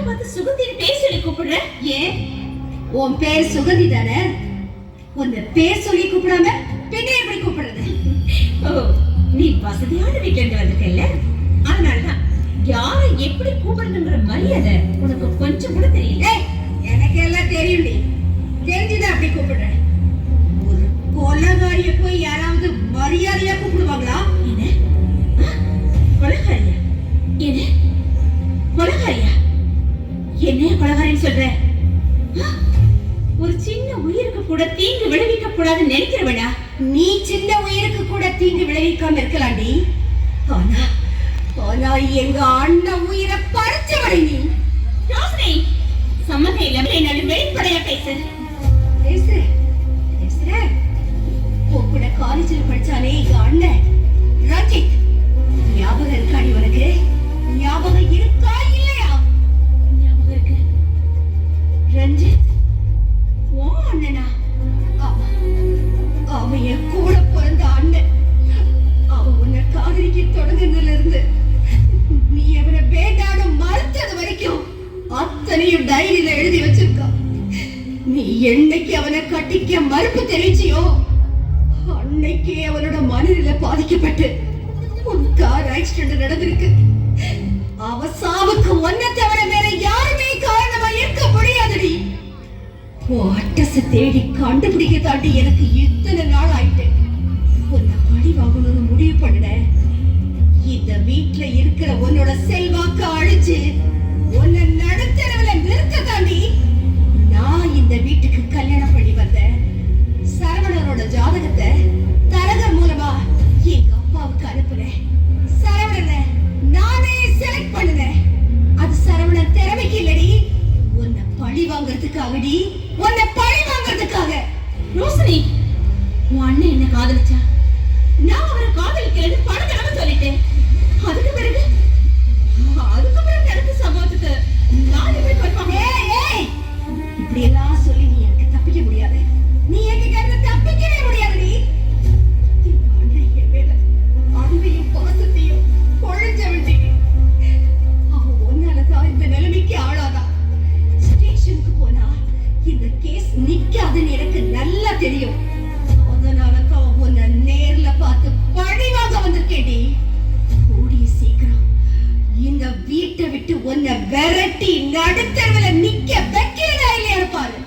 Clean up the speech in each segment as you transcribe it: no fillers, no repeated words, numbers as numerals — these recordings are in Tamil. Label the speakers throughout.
Speaker 1: பார்த்து சுகந்தின்னு பேர் சொல்லி கூப்பிடுற?
Speaker 2: ஏன் உன் பேர் சுகந்தி தானே? உன்னை பேர் சொல்லி கூப்பிடாம பின்ன எப்படி கூப்பிடுறது?
Speaker 1: ஓ, நீ வசதியான வீட்டுல இருந்து வந்திருக்கல, அதனாலதான் யாரை எப்படி கூப்பிடணுங்கிற மரியாதை உனக்கு கொஞ்சம் கூட தெரியல.
Speaker 2: எனக்கு எல்லாம் தெரியும். தெரிஞ்சுதான் அப்படி கூப்பிடுறேன். ஒரு கொலகாரிய போய் யாராவது மரியாதையா கூப்பிடுவாங்களா?
Speaker 1: என்ன கொலகாரியா? என்ன கொலகாரியா? என்ன கொலகாரின்னு சொல்ற? ஒரு சின்ன உயிருக்கு கூட தீங்கு விளைவிக்க கூடாதுன்னு நினைக்கிறவனா?
Speaker 2: நீ சின்ன உயிருக்கு கூட தீங்கு விளைவிக்காம இருக்கலாண்டி. ஆனா ஆனா எங்க அண்ணன் உயிரை பறிச்சவரை நீ.
Speaker 1: ரோஷினி, சம்மதம் இல்லாம என்னோட வெளிப்படையா பேசுறேன்.
Speaker 2: கூட காலேஜில் படிச்சானே எங்க அண்ணன் ரஞ்சித், ஞாபகம் இருக்காடி உனக்கு? ஞாபகம் இருக்கா இல்லையா?
Speaker 1: ஞாபகம் இருக்கு.
Speaker 2: ரஞ்சித் ஓ அண்ணனா? அவன் என் கூட பிறந்த அண்ணன். அவன் உன்னை காதலிக்க தொடங்குனதுல இருந்து நீ அவனை வேண்டாட மறுத்தது வரைக்கும் அத்தனையும் டைரியில எழுதி வச்சிருக்கான். நீ என்னைக்கு அவனை கட்டிக்க மறுப்பு தெரிவிச்சியோ அன்னைக்கே அவனோட மனநிலை பாதிக்கப்பட்டு ஒரு கார் ஆக்சிடென்ட் நடந்திருக்கு. அவ சாவுக்கு ஒன்ன தவிர வேற யாருமே காரணமா இருக்க முடியாதடி. அட்ரஸ் தேடி கண்டுபிடிக்க தாண்டி எனக்கு இத்தனை நாள் ஆயிட்டு. உன்னை பழி வாங்கணும்னு முடிவு பண்ணினேன். இந்த வீட்டுல இருக்கிற உன்னோட செல்வாக்க அழிச்சு உன்னை நடுத்தரவுல நிறுத்த தாண்டி நான் இந்த வீட்டுக்கு கல்யாணம் பண்ணி வந்தேன். சரவணனோட ஜாதகத்தை தரகர் மூலமா எங்க அப்பாவுக்கு அனுப்புனேன். சரவணனை நானே செலக்ட் பண்ணுனேன். அது சரவணன் திறமைக்கு இல்லடி, உன்னை பழி வாங்குறதுக்காகடி. உன்னை பழி வாங்குறதுக்காக.
Speaker 1: ரோஷினி, உன் அண்ணன் என்ன காதலிச்சா? நான் அவரை காதலிக்கிறேன்னு பல தடவை சொல்லிட்டேன். அதுக்கு பிறகு நடந்த சம்பவத்துக்கு நான் எப்படி பண்ணுவாங்க?
Speaker 2: இப்படி எல்லாம் சொல்லி நீ எனக்கு தப்பிக்க முடியாது. நீ என்கிட்ட இருந்து தப்பிக்கவே முடியாது. நீ என் மேல அன்பையும் பாசத்தையும் பொழிஞ்ச வேண்டிய அவன் ஒன்னாலதான் இந்த நிலைமைக்கு ஆளாதான். ஸ்டேஷனுக்கு போனா இந்த கேஸ் நிக்காதுன்னு எனக்கு நல்லா தெரியும். அதனாலதான் உன்னை நேர்ல பார்த்து பழிவாக வந்திருக்கேடி. கூடிய சீக்கிரம் இந்த வீட்டை விட்டு உன்னை விரட்டி நடுத்தரவுல நிக்க வைக்கிறதா இல்லையா பாரு.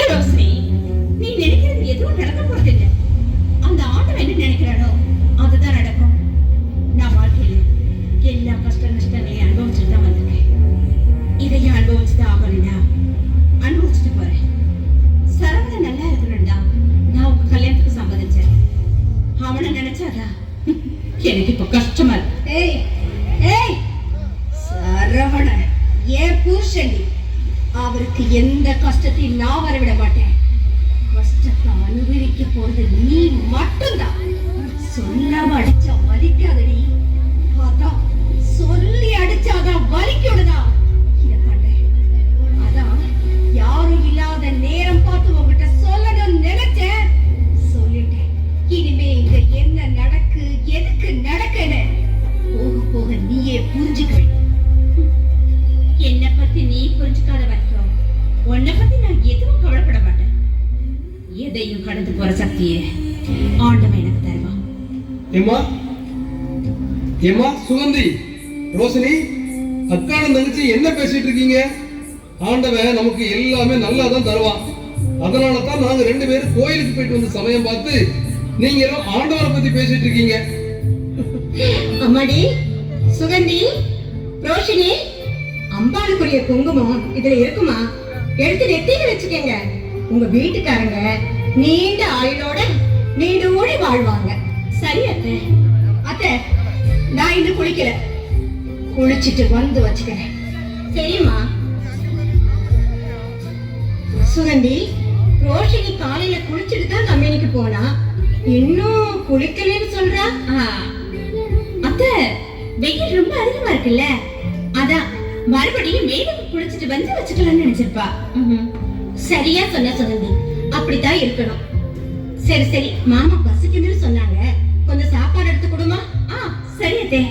Speaker 1: ரோஷினி, நீ நினைக்கிறது எதுவும் நடக்க போறது இல்லை. அந்த ஆண்டவன் என்ன நினைக்கிறானோ அதுதான் நடக்கும். நான் வாழ்க்கையில எல்லா கஷ்ட நஷ்டங்களையும் அனுபவிச்சுட்டு தான் வந்திருக்கேன். இதையும் அனுபவிச்சுதான் ஆகணும்னா அனுபவிச்சுட்டு போறேன். சரவணன் நல்லா இருக்கணும்டா நான் உங்க கல்யாணத்துக்கு சம்மதிச்சேன். அவனை நினைச்சாதான் எனக்கு இப்ப கஷ்டமா இருக்கு.
Speaker 2: சரவணன் ஏன் புருஷன்டி. அவருக்கு எந்த கஷ்டத்தையும் நான் வரவிட மாட்டேன். கஷ்டத்தை அனுபவிக்க போறது நீ மட்டும்தான். சொல்லாம அடிச்சா வலிக்காதடி. அதான் சொல்லி அடிச்சாதான் வலிக்கணுதா. இத பண்றேன். அதான் யாரும் இல்லாத நேரம் பார்த்து உங்ககிட்ட சொல்லணும்னு நினைச்சேன். சொல்லிட்டேன். இனிமே இங்க என்ன நடக்கு எதுக்கு நடக்குன்னு போக போக நீயே புரிஞ்சுக்க.
Speaker 1: என்னை பத்தி நீ புரிஞ்சுக்காத வரைக்கும் உன்னை பத்தி நான் எதுவும் கவலைப்பட மாட்டேன். எதையும் கடந்து போற சக்தியே ஆண்டவன் எனக்கு தருவான்.
Speaker 3: ஏமா சுகந்தி, ரோஷினி, அக்கான தங்கச்சி என்ன பேசிட்டு இருக்கீங்க? ஆண்டவன் நமக்கு எல்லாமே நல்லா தான் தருவான். அதனால தான் நாங்க ரெண்டு பேரும் கோயிலுக்கு போயிட்டு வந்த சமயம் பார்த்து நீங்களும் ஆண்டவரை பத்தி பேசிட்டு இருக்கீங்க.
Speaker 4: அம்மாடி, சுகந்தி, ரோஷினி, அம்பாளுக்குரிய குங்குமம் இதுல இருக்குமா? எடுத்து நெத்தியில வச்சுக்கங்க. உங்க வீட்டுக்காரங்க நீண்ட ஆயுளோட நீடூழி வாழ்வாங்க.
Speaker 1: சரி அத்தை.
Speaker 2: அத்தை, நான் இன்னும் குளிக்கல. குளிச்சிட்டு வந்து வச்சுக்கிறேன்.
Speaker 4: சரிம்மா. சுகந்தி, ரோஷினி காலையில குளிச்சுட்டு தான் கம்பெனிக்கு போனா, இன்னும் குளிக்கலன்னு சொல்றா.
Speaker 1: அத்தை, வெயில் ரொம்ப அதிகமா இருக்குல்ல, அதான் மறுபடியும் மேலுக்கு குளிச்சுட்டு வந்து வச்சுக்கலாம்னு நினைச்சிருப்பா.
Speaker 4: சரியா சொன்ன சுகந்தி, அப்படித்தான் இருக்கணும். சரி சரி, மாமா பசிக்குதுன்னு சொன்னாங்க, கொஞ்சம் சாப்பாடு எடுத்து கொடுமா?
Speaker 1: சரி அத்தை.